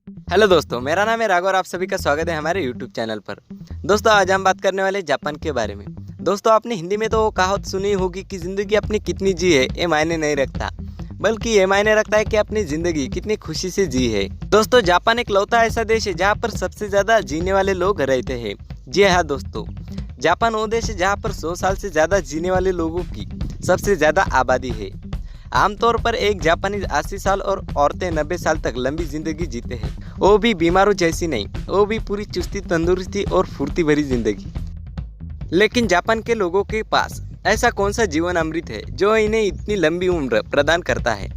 Hello दोस्तों, मेरा नाम है राघव और आप सभी का स्वागत है हमारे यूट्यूब चैनल पर। दोस्तों, आज हम बात करने वाले जापान के बारे में। दोस्तों, आपने हिंदी में तो कहावत सुनी होगी कि ज़िंदगी अपनी कितनी जी है ये मायने नहीं रखता, बल्कि ये मायने रखता है कि अपनी ज़िंदगी कितनी खुशी से जी है। दोस्तों, जापान एक लौता ऐसा देश है जहाँ पर सबसे ज़्यादा जीने वाले लोग रहते हैं। जी हाँ दोस्तों, जापान वो देश है जहाँ पर 100 साल से ज़्यादा जीने वाले लोगों की सबसे ज़्यादा आबादी है। आमतौर पर एक जापानी 80 साल और औरतें 90 साल तक लंबी जिंदगी जीते हैं, वो भी बीमारों जैसी नहीं, वो भी पूरी चुस्ती तंदुरुस्ती और फुर्ती भरी जिंदगी। लेकिन जापान के लोगों के पास ऐसा कौन सा जीवन अमृत है जो इन्हें इतनी लंबी उम्र प्रदान करता है।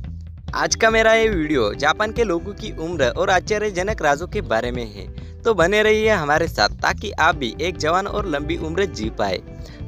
आज का मेरा ये वीडियो जापान के लोगों की उम्र और आश्चर्यजनक राजों के बारे में है, तो बने रहिए हमारे साथ ताकि आप भी एक जवान और लंबी उम्र जी पाए।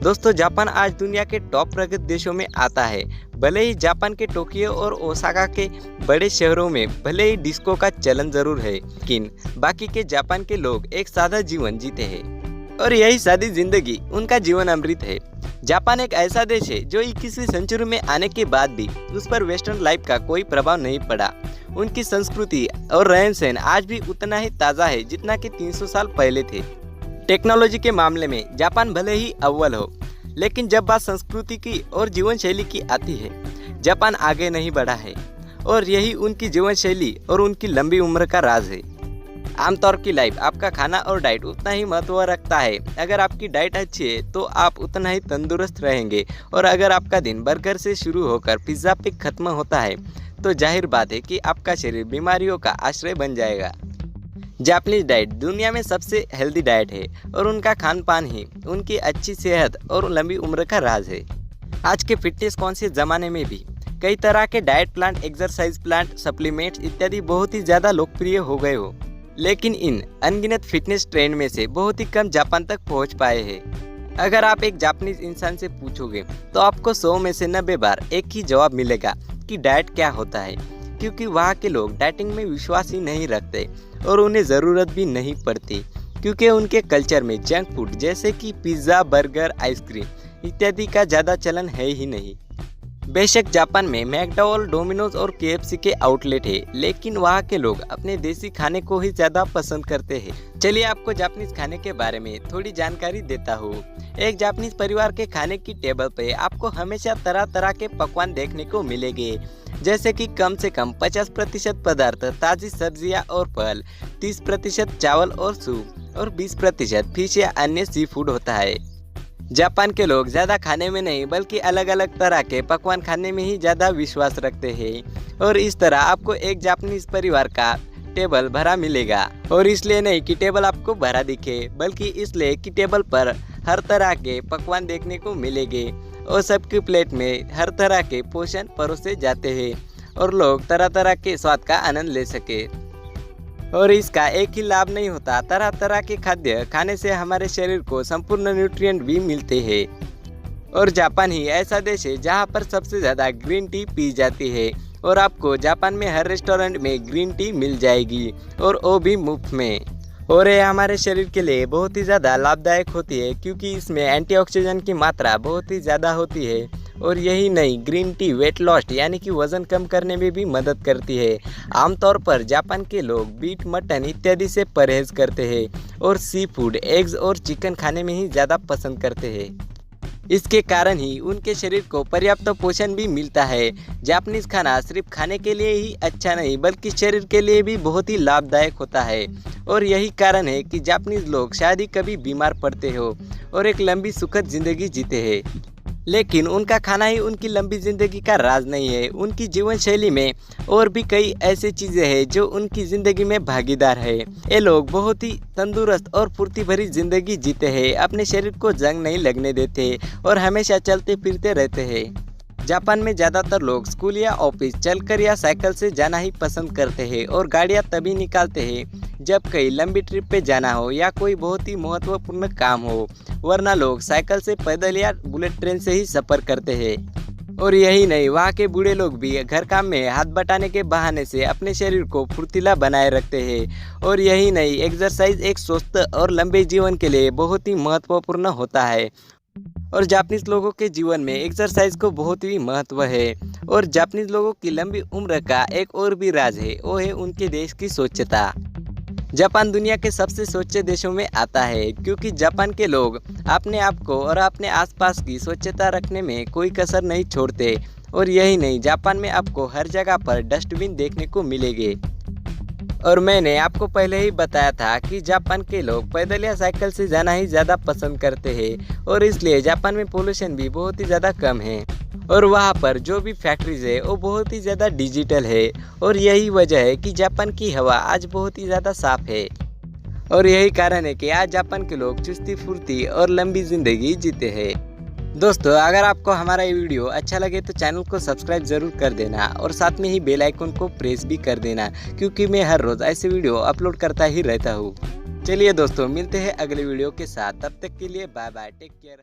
दोस्तों, जापान आज दुनिया के टॉप प्रगत देशों में आता है। भले ही जापान के टोक्यो और ओसाका के बड़े शहरों में भले ही डिस्को का चलन जरूर है, लेकिन बाकी के जापान के लोग एक सादा जीवन जीते हैं और यही सादी जिंदगी उनका जीवन अमृत है। जापान एक ऐसा देश है जो 21वीं सेंचुरी में आने के बाद भी उस पर वेस्टर्न लाइफ का कोई प्रभाव नहीं पड़ा। उनकी संस्कृति और रहन सहन आज भी उतना ही ताज़ा है जितना कि 300 साल पहले थे। टेक्नोलॉजी के मामले में जापान भले ही अव्वल हो, लेकिन जब बात संस्कृति की और जीवन शैली की आती है, जापान आगे नहीं बढ़ा है और यही उनकी जीवन शैली और उनकी लंबी उम्र का राज है। आमतौर की लाइफ, आपका खाना और डाइट उतना ही महत्व रखता है। अगर आपकी डाइट अच्छी है तो आप उतना ही तंदुरुस्त रहेंगे, और अगर आपका दिन बर्गर से शुरू होकर पिज्ज़ा पे खत्म होता है तो जाहिर बात है कि आपका शरीर बीमारियों का आश्रय बन जाएगा। जापानीज डाइट दुनिया में सबसे हेल्दी डाइट है और उनका खान पान ही उनकी अच्छी सेहत और लंबी उम्र का राज है। आज के फिटनेस कॉन्शियस ज़माने में भी कई तरह के diet plan, exercise plan, supplements इत्यादि बहुत ही ज़्यादा लोकप्रिय हो गए हो, लेकिन इन अनगिनत फिटनेस ट्रेंड में से बहुत ही कम जापान तक पहुंच पाए हैं। अगर आप एक जापानीज इंसान से पूछोगे तो आपको 100 में से 90 बार एक ही जवाब मिलेगा कि डाइट क्या होता है, क्योंकि वहाँ के लोग डाइटिंग में विश्वास ही नहीं रखते और उन्हें ज़रूरत भी नहीं पड़ती, क्योंकि उनके कल्चर में जंक फूड जैसे कि पिज़्ज़ा, बर्गर, आइसक्रीम इत्यादि का ज़्यादा चलन है ही नहीं। बेशक जापान में मैकडॉनल्ड, डोमिनोज और केएफसी के आउटलेट है, लेकिन वहाँ के लोग अपने देसी खाने को ही ज़्यादा पसंद करते हैं। चलिए आपको जापानीज खाने के बारे में थोड़ी जानकारी देता हूँ। एक जापानीज परिवार के खाने की टेबल पे आपको हमेशा तरह तरह के पकवान देखने को मिलेंगे, जैसे कि कम से कम 50% पदार्थ ताज़ी सब्जियां और फल, 30% चावल और सूप और 20% फिश या अन्य सी फूड होता है। जापान के लोग ज़्यादा खाने में नहीं बल्कि अलग अलग तरह के पकवान खाने में ही ज़्यादा विश्वास रखते हैं, और इस तरह आपको एक जापानीज परिवार का टेबल भरा मिलेगा। और इसलिए नहीं कि टेबल आपको भरा दिखे, बल्कि इसलिए कि टेबल पर हर तरह के पकवान देखने को मिलेंगे और सबकी प्लेट में हर तरह के पोषण परोसे जाते हैं और लोग तरह तरह के स्वाद का आनंद ले सके। और इसका एक ही लाभ नहीं होता, तरह तरह के खाद्य खाने से हमारे शरीर को संपूर्ण न्यूट्रिएंट भी मिलते हैं। और जापान ही ऐसा देश है जहां पर सबसे ज़्यादा ग्रीन टी पी जाती है, और आपको जापान में हर रेस्टोरेंट में ग्रीन टी मिल जाएगी, और वो भी मुफ्त में। और ये हमारे शरीर के लिए बहुत ही ज़्यादा लाभदायक होती है, क्योंकि इसमें एंटीऑक्सीडेंट की मात्रा बहुत ही ज़्यादा होती है। और यही नहीं, ग्रीन टी वेट लॉस यानी कि वज़न कम करने में भी मदद करती है। आमतौर पर जापान के लोग मीट, मटन इत्यादि से परहेज करते हैं और सी फूड, एग्स और चिकन खाने में ही ज़्यादा पसंद करते हैं। इसके कारण ही उनके शरीर को पर्याप्त पोषण भी मिलता है। जापानीज खाना सिर्फ खाने के लिए ही अच्छा नहीं बल्कि शरीर के लिए भी बहुत ही लाभदायक होता है, और यही कारण है कि जापानीज लोग शायद ही कभी बीमार पड़ते हो और एक लंबी सुखद जिंदगी जीते हैं। लेकिन उनका खाना ही उनकी लंबी ज़िंदगी का राज नहीं है। उनकी जीवन शैली में और भी कई ऐसी चीज़ें हैं जो उनकी ज़िंदगी में भागीदार है। ये लोग बहुत ही तंदुरुस्त और फुर्ती भरी ज़िंदगी जीते हैं, अपने शरीर को जंग नहीं लगने देते और हमेशा चलते फिरते रहते हैं। जापान में ज़्यादातर लोग स्कूल या ऑफिस चलकर या साइकिल से जाना ही पसंद करते हैं, और गाड़ियाँ तभी निकालते हैं जब कहीं लंबी ट्रिप पे जाना हो या कोई बहुत ही महत्वपूर्ण काम हो, वरना लोग साइकिल से, पैदल या बुलेट ट्रेन से ही सफ़र करते हैं। और यही नहीं, वहाँ के बूढ़े लोग भी घर काम में हाथ बटाने के बहाने से अपने शरीर को फुर्तीला बनाए रखते हैं। और यही नहीं, एक्सरसाइज एक स्वस्थ और लंबे जीवन के लिए बहुत ही महत्वपूर्ण होता है, और जापानीज लोगों के जीवन में एक्सरसाइज को बहुत ही महत्व है। और जापानीज लोगों की लंबी उम्र का एक और भी राज है, वो है उनके देश की स्वच्छता। जापान दुनिया के सबसे स्वच्छ देशों में आता है क्योंकि जापान के लोग अपने आप को और अपने आसपास की स्वच्छता रखने में कोई कसर नहीं छोड़ते। और यही नहीं, जापान में आपको हर जगह पर डस्टबिन देखने को मिलेंगे। और मैंने आपको पहले ही बताया था कि जापान के लोग पैदल या साइकिल से जाना ही ज़्यादा पसंद करते हैं और इसलिए जापान में पोल्यूशन भी बहुत ही ज़्यादा कम है। और वहाँ पर जो भी फैक्ट्रीज है वो बहुत ही ज़्यादा डिजिटल है और यही वजह है कि जापान की हवा आज बहुत ही ज़्यादा साफ है। और यही कारण है कि आज जापान के लोग चुस्ती फुर्ती और लंबी ज़िंदगी जीते हैं। दोस्तों, अगर आपको हमारा ये वीडियो अच्छा लगे तो चैनल को सब्सक्राइब ज़रूर कर देना और साथ में ही बेल आइकन को प्रेस भी कर देना, क्योंकि मैं हर रोज़ ऐसे वीडियो अपलोड करता ही रहता हूँ। चलिए दोस्तों, मिलते हैं अगले वीडियो के साथ। तब तक के लिए बाय बाय, टेक केयर।